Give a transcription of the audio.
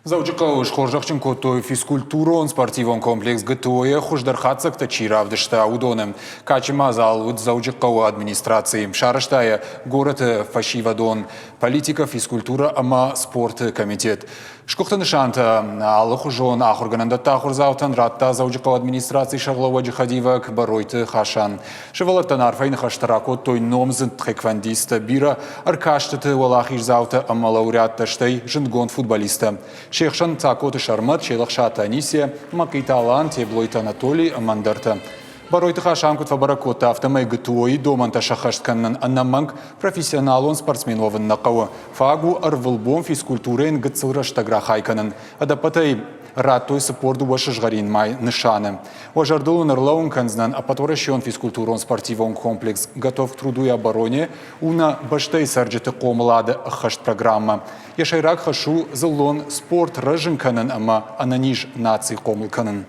Заучикау шхоржахчин котой физкультурон спортивон комплекс готове хуждархатсак тачиравдышта удоnem. Качима залуд заучикау администрации. Шараштая город фашивадон. Политика, физкультура, ама спорт комитет. Шкухтан шанта алхужон ахургананда тахурзаутан ратта заучикау администрации шаглова джихадивак баройты хашан. Шевалатан арфайн хаштаракот той номзен тхэквандиста бира аркаштаты валахиш заута ама лауреатта штай жингон футболиста. Шехшан Цакоты Шармат, Шелахшата Анисия, Макиталан, Теблойт Анатолий, Мандарта. Баройты хашамкут фабаракота автомай гатуои доманта шахаштканнан аннаманг профессионалон спортсменован накава. Фагу арвылбом физкультурен гатсылраштагра хайканан. Адапатай раттой спорту вашажгарин май нышаны. Важардулу нарлаун канзнан, а потворощен физкультурон спортивон комплекс готов к труду и обороне, уна баштай сарджеты комлада хашт программа. Яшайрак хашу залон спорт рыжин канан, ама ананиж наций комл канан.